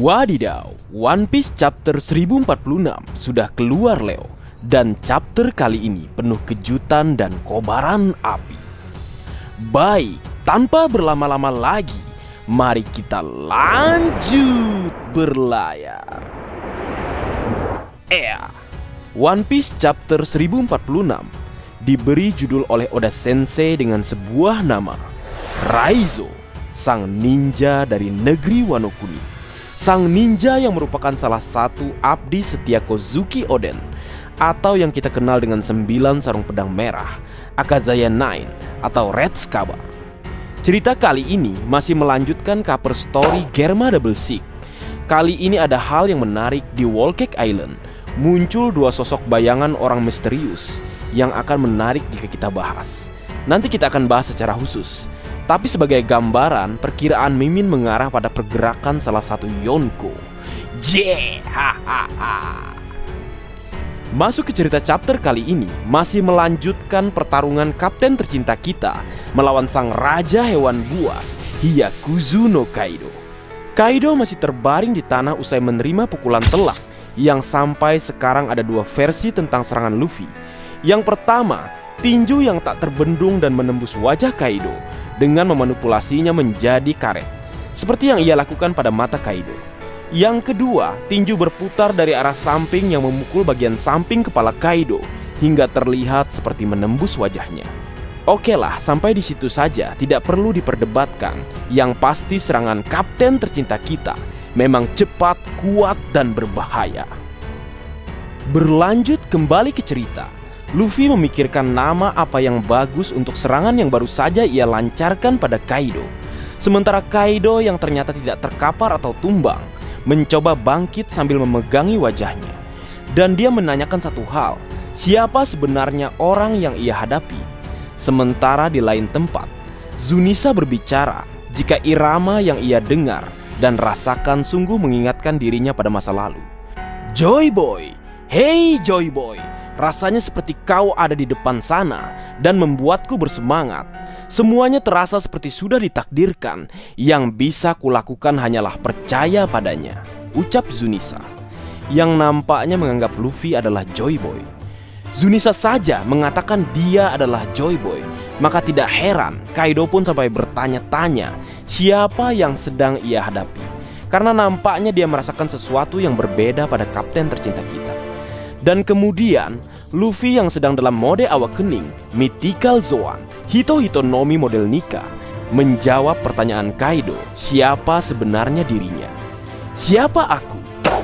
Wadidaw, One Piece chapter 1046 sudah keluar Leo. Dan chapter kali ini penuh kejutan dan kobaran api. Baik, tanpa berlama-lama lagi, mari kita lanjut berlayar. One Piece chapter 1046 diberi judul oleh Oda Sensei dengan sebuah nama, Raizo, sang ninja dari negeri Wano Kuni. Sang ninja yang merupakan salah satu abdi setia Kozuki Oden, atau yang kita kenal dengan 9 sarung pedang merah, Akazaya 9 atau Red Scaba. Cerita kali ini masih melanjutkan cover story Germa Double Six. Kali ini ada hal yang menarik di Whole Cake Island. Muncul dua sosok bayangan orang misterius yang akan menarik jika kita bahas. Nanti kita akan bahas secara khusus. Tapi sebagai gambaran, perkiraan Mimin mengarah pada pergerakan salah satu Yonko. Masuk ke cerita chapter kali ini, masih melanjutkan pertarungan kapten tercinta kita melawan sang raja hewan buas, Hyakuzu no Kaido. Kaido masih terbaring di tanah usai menerima pukulan telak, yang sampai sekarang ada dua versi tentang serangan Luffy. Yang pertama, tinju yang tak terbendung dan menembus wajah Kaido dengan memanipulasinya menjadi karet, seperti yang ia lakukan pada mata Kaido. Yang kedua, tinju berputar dari arah samping yang memukul bagian samping kepala Kaido hingga terlihat seperti menembus wajahnya. Oke lah, sampai di situ saja, tidak perlu diperdebatkan. Yang pasti serangan kapten tercinta kita memang cepat, kuat, dan berbahaya. Berlanjut kembali ke cerita, Luffy memikirkan nama apa yang bagus untuk serangan yang baru saja ia lancarkan pada Kaido. Sementara Kaido yang ternyata tidak terkapar atau tumbang mencoba bangkit sambil memegangi wajahnya. Dan dia menanyakan satu hal, siapa sebenarnya orang yang ia hadapi? Sementara di lain tempat, Zunisa berbicara jika irama yang ia dengar dan rasakan sungguh mengingatkan dirinya pada masa lalu. Joy Boy, hey Joy Boy, rasanya seperti kau ada di depan sana dan membuatku bersemangat. Semuanya terasa seperti sudah ditakdirkan. Yang bisa kulakukan hanyalah percaya padanya, ucap Zunisa, yang nampaknya menganggap Luffy adalah Joy Boy. Zunisa saja mengatakan dia adalah Joy Boy, maka tidak heran Kaido pun sampai bertanya-tanya siapa yang sedang ia hadapi, karena nampaknya dia merasakan sesuatu yang berbeda pada kapten tercinta kita. Dan kemudian Luffy yang sedang dalam mode awakening, Mythical Zoan, Hito Hitonomi model Nika, menjawab pertanyaan Kaido, siapa sebenarnya dirinya. Siapa aku?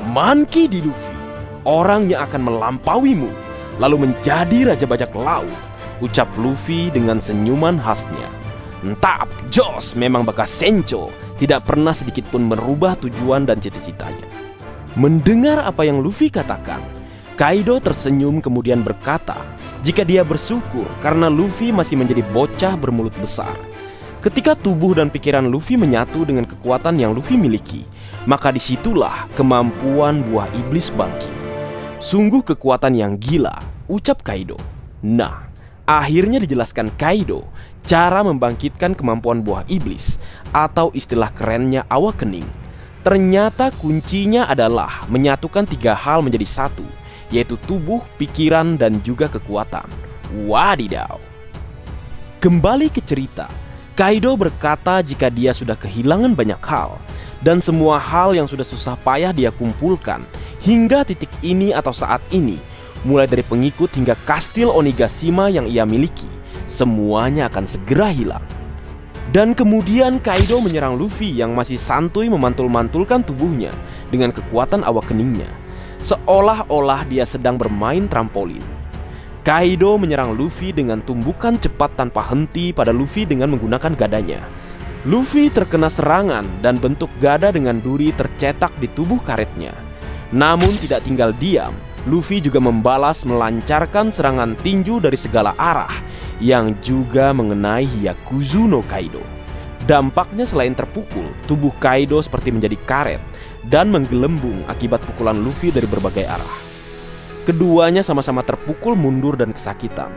Monkey D. Luffy, orang yang akan melampauimu, lalu menjadi raja bajak laut, ucap Luffy dengan senyuman khasnya. Entap, Jos memang bakas Sencho, tidak pernah sedikit pun merubah tujuan dan cita-citanya. Mendengar apa yang Luffy katakan, Kaido tersenyum kemudian berkata jika dia bersyukur karena Luffy masih menjadi bocah bermulut besar. Ketika tubuh dan pikiran Luffy menyatu dengan kekuatan yang Luffy miliki, maka disitulah kemampuan buah iblis bangkit. Sungguh kekuatan yang gila, ucap Kaido. Nah, akhirnya dijelaskan Kaido cara membangkitkan kemampuan buah iblis, atau istilah kerennya awakening. Ternyata kuncinya adalah menyatukan 3 hal menjadi satu, yaitu tubuh, pikiran, dan juga kekuatan. Wadidaw. Kembali ke cerita, Kaido berkata jika dia sudah kehilangan banyak hal, dan semua hal yang sudah susah payah dia kumpulkan hingga titik ini atau saat ini, mulai dari pengikut hingga kastil Onigashima yang ia miliki, semuanya akan segera hilang. Dan kemudian Kaido menyerang Luffy yang masih santuy memantul-mantulkan tubuhnya dengan kekuatan awakeningnya, seolah-olah dia sedang bermain trampolin. Kaido menyerang Luffy dengan tumbukan cepat tanpa henti pada Luffy dengan menggunakan gadanya. Luffy terkena serangan dan bentuk gada dengan duri tercetak di tubuh karetnya. Namun tidak tinggal diam, Luffy juga membalas melancarkan serangan tinju dari segala arah yang juga mengenai Hyakuzu no Kaido. Dampaknya selain terpukul, tubuh Kaido seperti menjadi karet dan menggelembung akibat pukulan Luffy dari berbagai arah. Keduanya sama-sama terpukul mundur dan kesakitan.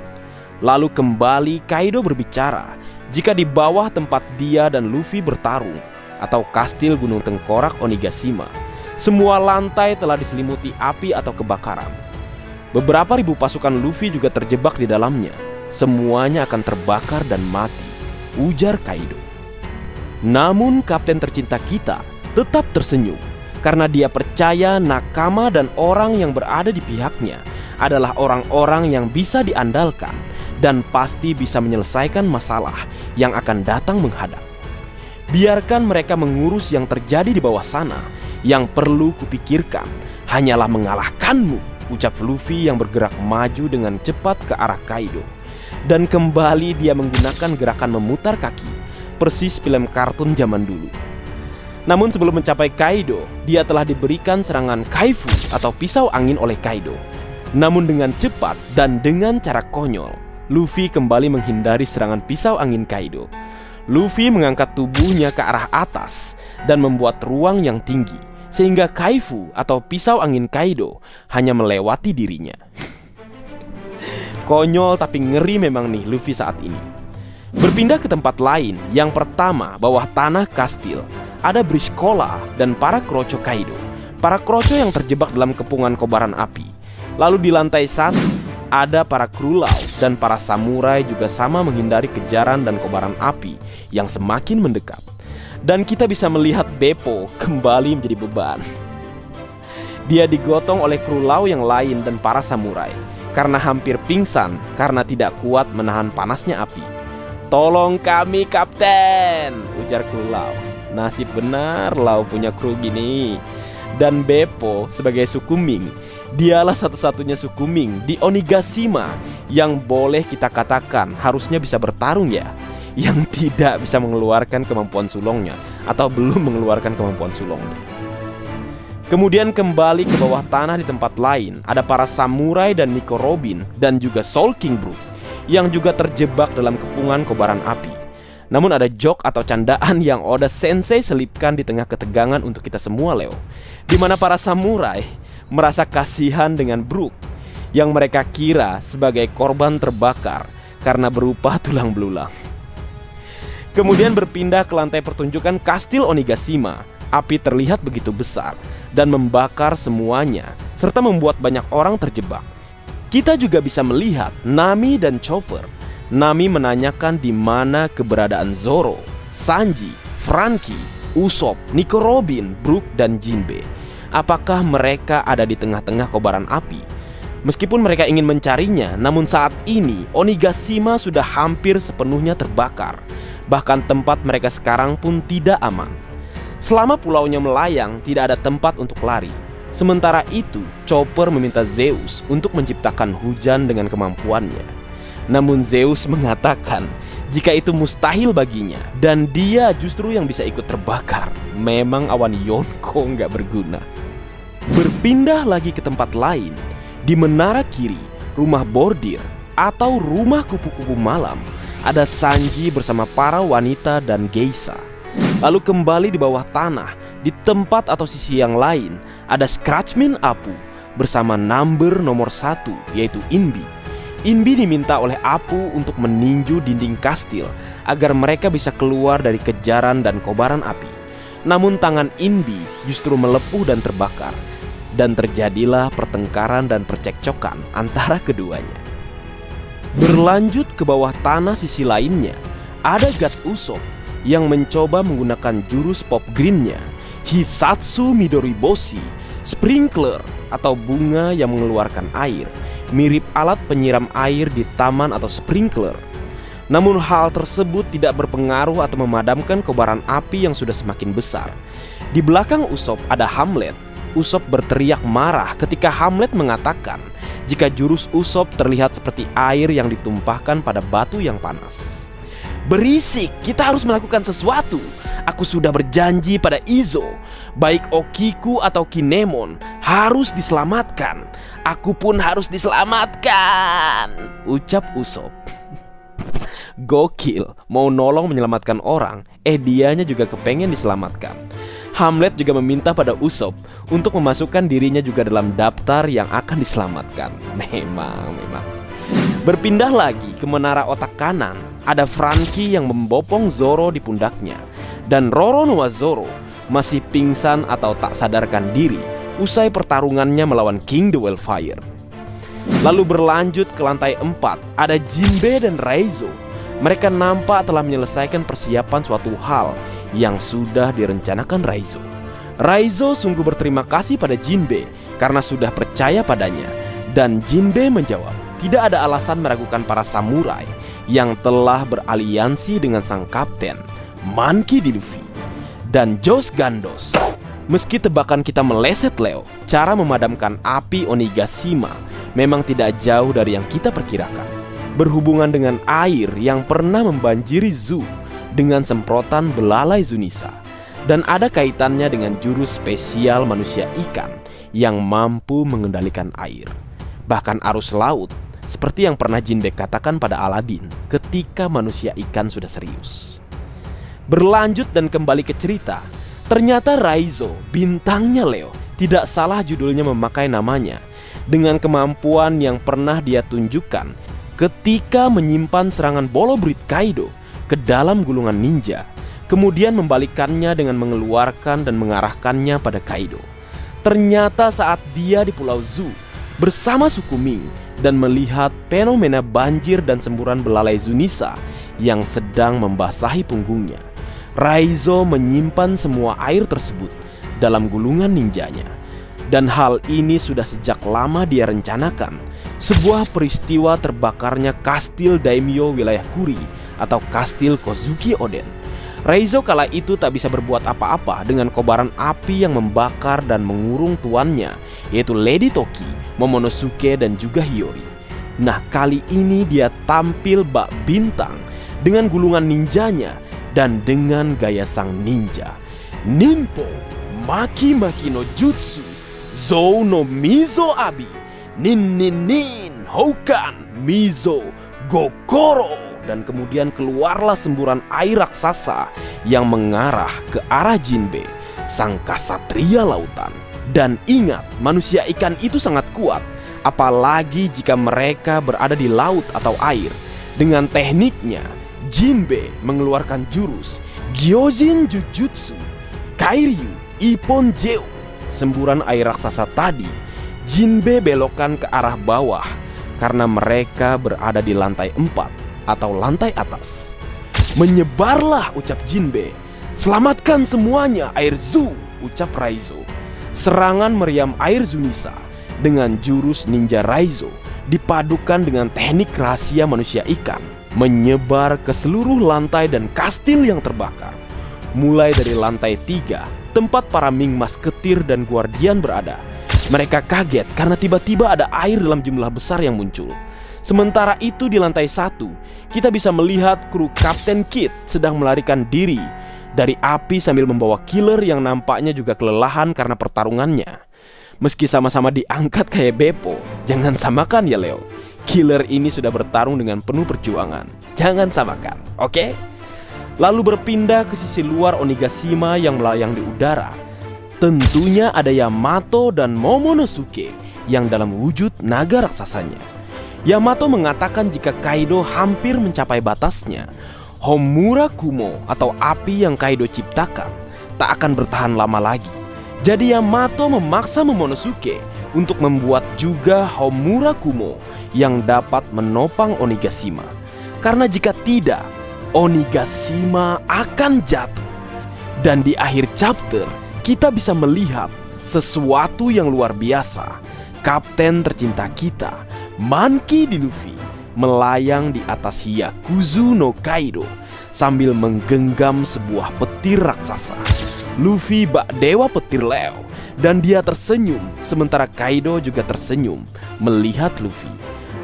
Lalu kembali Kaido berbicara jika di bawah tempat dia dan Luffy bertarung, atau kastil Gunung Tengkorak Onigashima, Semua lantai telah diselimuti api atau kebakaran. Beberapa ribu pasukan Luffy juga terjebak di dalamnya. Semuanya akan terbakar dan mati, ujar Kaido. Namun kapten tercinta kita tetap tersenyum karena dia percaya nakama dan orang yang berada di pihaknya adalah orang-orang yang bisa diandalkan dan pasti bisa menyelesaikan masalah yang akan datang menghadap. Biarkan mereka mengurus yang terjadi di bawah sana. Yang perlu kupikirkan hanyalah mengalahkanmu, ucap Luffy yang bergerak maju dengan cepat ke arah Kaido. Dan kembali dia menggunakan gerakan memutar kaki, persis film kartun zaman dulu. Namun sebelum mencapai Kaido, dia telah diberikan serangan Kaifu atau pisau angin oleh Kaido. Namun dengan cepat dan dengan cara konyol, Luffy kembali menghindari serangan pisau angin Kaido. Luffy mengangkat tubuhnya ke arah atas dan membuat ruang yang tinggi, sehingga Kaifu atau pisau angin Kaido hanya melewati dirinya. Konyol tapi ngeri memang nih Luffy saat ini. Berpindah ke tempat lain, yang pertama bawah tanah kastil, ada Briscola dan para kroco Kaido. Para kroco yang terjebak dalam kepungan kobaran api. Lalu di lantai 1, ada para kru laut dan para samurai juga sama menghindari kejaran dan kobaran api yang semakin mendekat. Dan kita bisa melihat Beppo kembali menjadi beban. Dia digotong oleh kru lau yang lain dan para samurai karena hampir pingsan karena tidak kuat menahan panasnya api. "Tolong kami, Kapten!" ujar kru lau. Nasib benar lau punya kru gini. Dan Beppo sebagai Sukuming, dialah satu-satunya Sukuming di Onigashima yang boleh kita katakan harusnya bisa bertarung ya, yang tidak bisa mengeluarkan kemampuan sulongnya atau belum mengeluarkan kemampuan sulongnya. Kemudian kembali ke bawah tanah di tempat lain, ada para samurai dan Nico Robin dan juga Soul King Brook yang juga terjebak dalam kepungan kobaran api. Namun ada joke atau candaan yang Oda Sensei selipkan di tengah ketegangan untuk kita semua, Leo, di mana para samurai merasa kasihan dengan Brook yang mereka kira sebagai korban terbakar karena berupa tulang belulang. Kemudian berpindah ke lantai pertunjukan Kastil Onigashima. Api terlihat begitu besar dan membakar semuanya, serta membuat banyak orang terjebak. Kita juga bisa melihat Nami dan Chopper. Nami menanyakan di mana keberadaan Zoro, Sanji, Franky, Usopp, Nico Robin, Brook, dan Jinbe. Apakah mereka ada di tengah-tengah kobaran api? Meskipun mereka ingin mencarinya, namun saat ini Onigashima sudah hampir sepenuhnya terbakar. Bahkan tempat mereka sekarang pun tidak aman. Selama pulaunya melayang, tidak ada tempat untuk lari. Sementara itu, Chopper meminta Zeus untuk menciptakan hujan dengan kemampuannya. Namun Zeus mengatakan jika itu mustahil baginya dan dia justru yang bisa ikut terbakar. Memang awan Yonko nggak berguna. Berpindah lagi ke tempat lain, di menara kiri, rumah bordir atau rumah kupu-kupu malam, ada Sanji bersama para wanita dan geisha. Lalu kembali di bawah tanah, di tempat atau sisi yang lain, ada Scratchman Apu bersama number nomor 1, yaitu Inbi. Inbi diminta oleh Apu untuk meninju dinding kastil agar mereka bisa keluar dari kejaran dan kobaran api. Namun tangan Inbi justru melepuh dan terbakar, dan terjadilah pertengkaran dan percekcokan antara keduanya. Berlanjut ke bawah tanah sisi lainnya, ada God Usopp yang mencoba menggunakan jurus Pop Green-nya, Hisatsu Midoriboshi, Sprinkler atau bunga yang mengeluarkan air, mirip alat penyiram air di taman atau sprinkler. Namun hal tersebut tidak berpengaruh atau memadamkan kobaran api yang sudah semakin besar. Di belakang Usopp ada Hamlet. Usopp berteriak marah ketika Hamlet mengatakan jika jurus Usopp terlihat seperti air yang ditumpahkan pada batu yang panas. Berisik, kita harus melakukan sesuatu. Aku sudah berjanji pada Izo, baik Okiku atau Kinemon harus diselamatkan. Aku pun harus diselamatkan, ucap Usopp. Gokil, mau nolong menyelamatkan orang, dianya juga kepengen diselamatkan. Hamlet juga meminta pada Usopp untuk memasukkan dirinya juga dalam daftar yang akan diselamatkan. Memang. Berpindah lagi ke menara otak kanan, ada Franky yang membopong Zoro di pundaknya. Dan Roro Noa Zoro masih pingsan atau tak sadarkan diri usai pertarungannya melawan King the Wildfire. Lalu berlanjut ke lantai 4, ada Jinbe dan Raizo. Mereka nampak telah menyelesaikan persiapan suatu hal yang sudah direncanakan Raizo. Raizo sungguh berterima kasih pada Jinbe karena sudah percaya padanya. Dan Jinbe menjawab, tidak ada alasan meragukan para samurai yang telah beraliansi dengan sang kapten, Monkey D. Luffy. Dan Josh Gandos, meski tebakan kita meleset Leo, cara memadamkan api Onigashima memang tidak jauh dari yang kita perkirakan. Berhubungan dengan air yang pernah membanjiri Zoo dengan semprotan belalai Zunisa. Dan ada kaitannya dengan jurus spesial manusia ikan yang mampu mengendalikan air. Bahkan arus laut, seperti yang pernah Jinbe katakan pada Aladdin ketika manusia ikan sudah serius. Berlanjut dan kembali ke cerita, ternyata Raizo, bintangnya Leo, tidak salah judulnya memakai namanya, dengan kemampuan yang pernah dia tunjukkan ketika menyimpan serangan bolo Brit Kaido ke dalam gulungan ninja, kemudian membalikannya dengan mengeluarkan dan mengarahkannya pada Kaido. Ternyata saat dia di Pulau Zu bersama suku Ming dan melihat fenomena banjir dan semburan belalai Zunisa yang sedang membasahi punggungnya, Raizo menyimpan semua air tersebut dalam gulungan ninjanya. Dan hal ini sudah sejak lama dia rencanakan, sebuah peristiwa terbakarnya kastil Daimyo wilayah Kuri atau kastil Kozuki Oden. Raizo kala itu tak bisa berbuat apa-apa dengan kobaran api yang membakar dan mengurung tuannya, yaitu Lady Toki, Momonosuke dan juga Hiyori. Nah, kali ini dia tampil bak bintang dengan gulungan ninjanya dan dengan gaya sang ninja. Ninpo Maki Maki no Jutsu Zou no Mizo Abi Nin Nin Nin Houkan Mizo Gokoro. Dan kemudian keluarlah semburan air raksasa yang mengarah ke arah Jinbe, sang kasatria lautan. Dan ingat, manusia ikan itu sangat kuat, apalagi jika mereka berada di laut atau air. Dengan tekniknya, Jinbe mengeluarkan jurus Gyojin Jujutsu Kairyu Ippon Jeu. Semburan air raksasa tadi, Jinbe belokkan ke arah bawah karena mereka berada di lantai 4 atau lantai atas. Menyebarlah, ucap Jinbe. Selamatkan semuanya air Zu, ucap Raizo. Serangan meriam air Zunisa dengan jurus ninja Raizo dipadukan dengan teknik rahasia manusia ikan menyebar ke seluruh lantai dan kastil yang terbakar. Mulai dari lantai 3, tempat para Ming Masketir dan Guardian berada. Mereka kaget karena tiba-tiba ada air dalam jumlah besar yang muncul. Sementara itu di lantai 1, kita bisa melihat kru Kapten Kid sedang melarikan diri dari api sambil membawa killer yang nampaknya juga kelelahan karena pertarungannya. Meski sama-sama diangkat kayak Beppo, jangan samakan ya Leo. Killer ini sudah bertarung dengan penuh perjuangan. Jangan samakan, oke? Lalu berpindah ke sisi luar Onigashima yang melayang di udara. Tentunya ada Yamato dan Momonosuke yang dalam wujud naga raksasanya. Yamato mengatakan jika Kaido hampir mencapai batasnya, Homura Kumo atau api yang Kaido ciptakan tak akan bertahan lama lagi. Jadi Yamato memaksa Momonosuke untuk membuat juga Homura Kumo yang dapat menopang Onigashima. Karena jika tidak, Onigashima akan jatuh. Dan di akhir chapter, kita bisa melihat sesuatu yang luar biasa. Kapten tercinta kita, Monkey D. Luffy, melayang di atas Hyakuzu no Kaido sambil menggenggam sebuah petir raksasa. Luffy bak dewa petir Leo dan dia tersenyum sementara Kaido juga tersenyum melihat Luffy.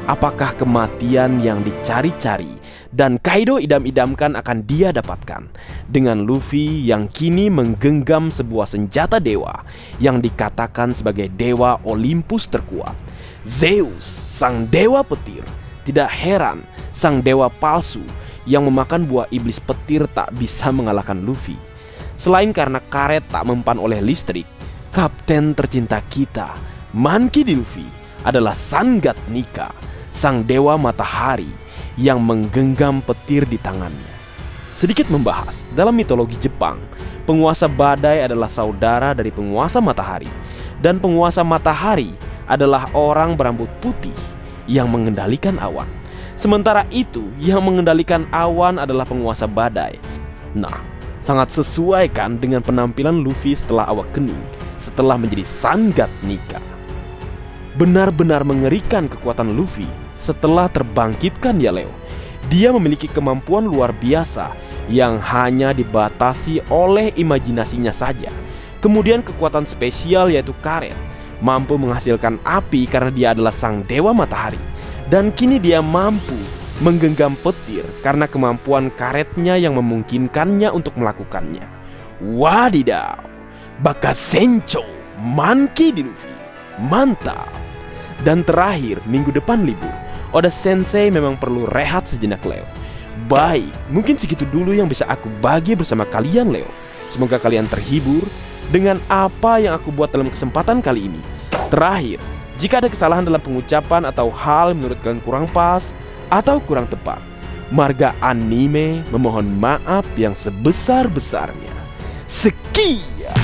Apakah kematian yang dicari-cari dan Kaido idam-idamkan akan dia dapatkan dengan Luffy yang kini menggenggam sebuah senjata dewa yang dikatakan sebagai dewa Olympus terkuat, Zeus, sang dewa petir. Tidak heran sang dewa palsu yang memakan buah iblis petir tak bisa mengalahkan Luffy. Selain karena karet tak mempan oleh listrik, kapten tercinta kita, Monkey D. Luffy, adalah Sangat Nika, sang dewa matahari yang menggenggam petir di tangannya. Sedikit membahas, dalam mitologi Jepang, Penguasa badai adalah saudara dari penguasa matahari, dan penguasa matahari adalah orang berambut putih yang mengendalikan awan. Sementara itu, yang mengendalikan awan adalah penguasa badai. Nah, sangat sesuai kan dengan penampilan Luffy setelah Awakening, setelah menjadi Sangat Nika. Benar-benar mengerikan kekuatan Luffy setelah terbangkitkan ya Leo. Dia memiliki kemampuan luar biasa yang hanya dibatasi oleh imajinasinya saja. Kemudian kekuatan spesial yaitu karet, mampu menghasilkan api karena dia adalah sang dewa matahari. Dan kini dia mampu menggenggam petir karena kemampuan karetnya yang memungkinkannya untuk melakukannya. Wadidaw, Bakasencho, Monkey di Luffy, mantap. Dan terakhir, minggu depan libur, Oda Sensei memang perlu rehat sejenak Leo. Baik, mungkin segitu dulu yang bisa aku bagi bersama kalian Leo. Semoga kalian terhibur dengan apa yang aku buat dalam kesempatan kali ini. Terakhir, jika ada kesalahan dalam pengucapan atau hal menurut kalian kurang pas atau kurang tepat, Marga Anime memohon maaf yang sebesar-besarnya. Sekian.